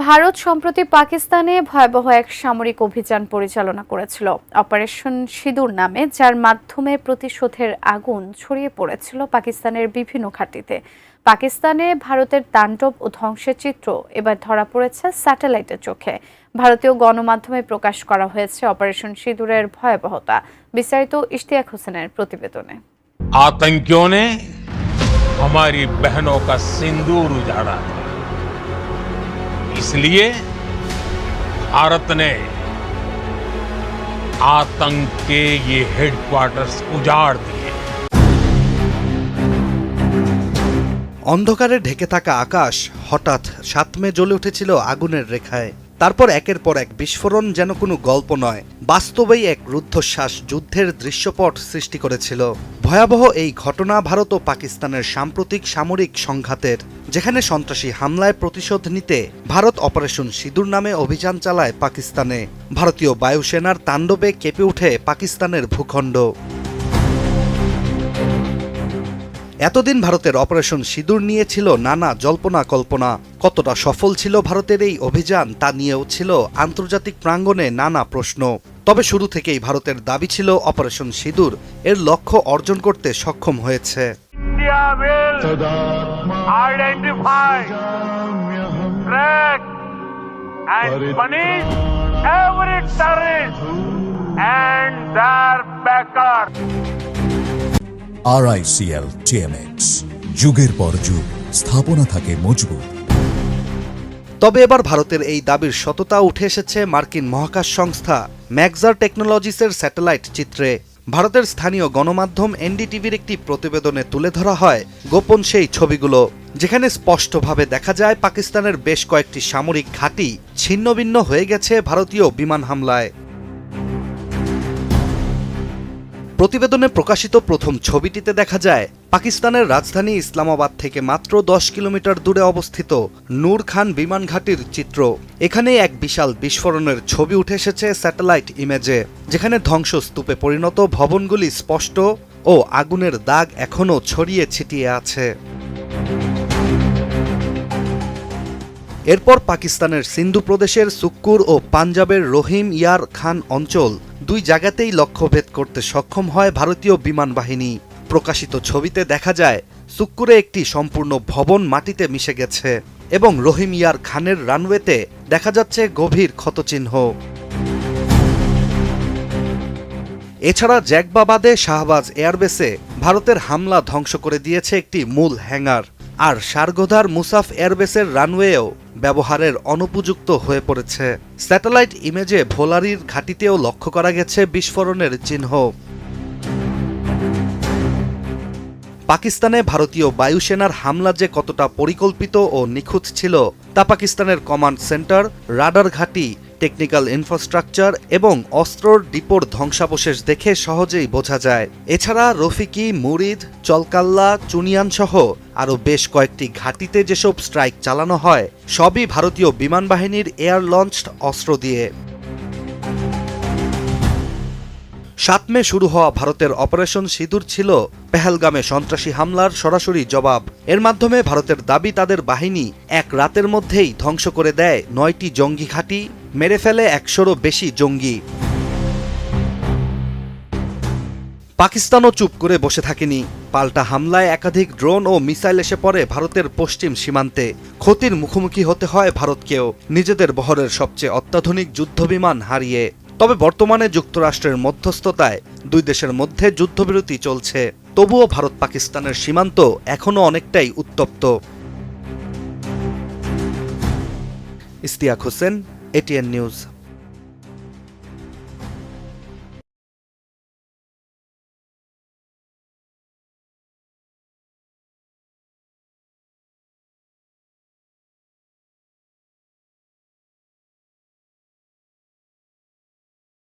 ভারত সম্প্রতি পাকিস্তানে ভয়াবহ এক সামরিক অভিযান পরিচালনা করেছিল অপারেশন সিঁদুর নামে, যার মাধ্যমে প্রতিশোধের আগুন ছড়িয়ে পড়েছিল পাকিস্তানের বিভিন্ন ঘাঁটিতে। পাকিস্তানে ভারতের তাণ্ডব ও ধ্বংসের চিত্র এবার ধরা পড়েছে স্যাটেলাইটের চোখে। ভারতীয় গণমাধ্যমে প্রকাশ করা হয়েছে অপারেশন সিঁদুরের ভয়াবহতা। বিস্তারিত ইশতিয়াক হোসেনের প্রতিবেদনে। आतंकियों ने हमारी बहनों का सिंदूर उजाड़ा था, इसलिए भारत ने आतंक के ये हेडक्वार्टर्स उजाड़ दिए। অন্ধকারে ঢেকে থাকা আকাশ হঠাৎ ৭ মে জ্বলে উঠেছিল আগুনের রেখায়। তারপর একের পর এক বিস্ফোরণ যেন কোনো গল্প নয়, বাস্তবেই এক রুদ্ধশ্বাস যুদ্ধের দৃশ্যপট সৃষ্টি করেছিল। ভয়াবহ এই ঘটনা ভারত ও পাকিস্তানের সাম্প্রতিক সামরিক সংঘাতের, যেখানে সন্ত্রাসী হামলায় প্রতিশোধ নিতে ভারত অপারেশন সিঁদুর নামে অভিযান চালায় পাকিস্তানে। ভারতীয় বায়ুসেনার তাণ্ডবে কেঁপে ওঠে পাকিস্তানের ভূখণ্ড। এতদিন ভারতের অপারেশন সিঁদুর নিয়ে ছিল নানা জল্পনা কল্পনা। কতটা সফল ছিল ভারতের এই অভিযান তা নিয়েও ছিল আন্তর্জাতিক প্রাঙ্গণে নানা প্রশ্ন। তবে শুরু থেকেই ভারতের দাবি ছিল অপারেশন সিঁদুর এর লক্ষ্য অর্জন করতে সক্ষম হয়েছে। RICL TMX, যুগের পর যুগ স্থাপনা থাকে মজবুত। তবে এবার ভারতের এই দাবির সততা উঠে এসেছে মার্কিন মহাকাশ সংস্থা ম্যাক্সার টেকনোলজিসের স্যাটেলাইট চিত্রে। ভারতের স্থানীয় গণমাধ্যম এনডিটিভির একটি প্রতিবেদনে তুলে ধরা হয় গোপন সেই ছবিগুলো, যেখানে স্পষ্টভাবে দেখা যায় পাকিস্তানের বেশ কয়েকটি সামরিক ঘাঁটি ছিন্নভিন্ন হয়ে গেছে ভারতীয় বিমান হামলায়। প্রতিবেদনে প্রকাশিত প্রথম ছবিটিতে দেখা যায় পাকিস্তানের রাজধানী ইসলামাবাদ থেকে মাত্র 10 কিলোমিটার দূরে অবস্থিত নূর খান বিমান ঘাঁটির চিত্র। এখানে এক বিশাল বিস্ফোরণের ছবি উঠে এসেছে স্যাটেলাইট ইমেজে, যেখানে ধ্বংসস্তূপে পরিণত ভবনগুলি স্পষ্ট ও আগুনের দাগ এখনও ছড়িয়ে ছিটিয়ে আছে। এরপর পাকিস্তানের সিন্ধু প্রদেশের সুক্কুর ও পাঞ্জাবের রহিম ইয়ার খান অঞ্চল, দুই জায়গাতেই লক্ষ্যভেদ করতে সক্ষম হয় ভারতীয় বিমান বাহিনী। প্রকাশিত ছবিতে দেখা যায় সুক্কুরে একটি সম্পূর্ণ ভবন মাটিতে মিশে গেছে এবং রহিম ইয়ার খানের রানওয়েতে দেখা যাচ্ছে গভীর ক্ষতচিহ্ন। এছাড়া জ্যাকবাবাদে শাহবাজ এয়ারবেসে ভারতের হামলা ধ্বংস করে দিয়েছে একটি মূল হ্যাঙ্গার, আর সারগোধার মুসাফ এয়ারবেসের রানওয়েও ব্যবহারের অনুপযুক্ত হয়ে পড়েছে। স্যাটেলাইট ইমেজে ভোলারির ঘাঁটিতেও লক্ষ্য করা গেছে বিস্ফোরণের চিহ্ন। পাকিস্তানে ভারতীয় বায়ুসেনার হামলা যে কতটা পরিকল্পিত ও নিখুঁত ছিল তা পাকিস্তানের কমান্ড সেন্টার, রাডার ঘাঁটি, টেকনিক্যাল ইনফ্রাস্ট্রাকচার এবং অস্ত্রর ডিপোর ধ্বংসাবশেষ দেখে সহজেই বোঝা যায়। এছাড়া রফিকি, মুরিদ, চলকাল্লা, চুনিয়ান সহ আরও বেশ কয়েকটি ঘাঁটিতে যেসব স্ট্রাইক চালানো হয় সবই ভারতীয় বিমান বাহিনীর এয়ার লঞ্চড অস্ত্র দিয়ে। ৭ মে শুরু হওয়া ভারতের অপারেশন সিঁদুর ছিল পেহেলগামে সন্ত্রাসী হামলার সরাসরি জবাব। এর মাধ্যমে ভারতের দাবি তাদের বাহিনী এক রাতের মধ্যেই ধ্বংস করে দেয় ৯টি জঙ্গি ঘাঁটি, মেরে ফেলে ১০০রও বেশি জঙ্গি। পাকিস্তানও চুপ করে বসে থাকেনি। পাল্টা হামলায় একাধিক ড্রোন ও মিসাইল এসে পড়ে ভারতের পশ্চিম সীমান্তে। ক্ষতির মুখোমুখি হতে হয় ভারতকেও, নিজেদের বহরের সবচেয়ে অত্যাধুনিক যুদ্ধবিমান হারিয়ে। তবে বর্তমানে যুক্তরাষ্ট্রের মধ্যস্থতায় দুই দেশের মধ্যে যুদ্ধবিরতি চলছে। তবুও ভারত পাকিস্তানের সীমান্ত এখনও অনেকটাই উত্তপ্ত। Ishtiaq Hossain, ATN news.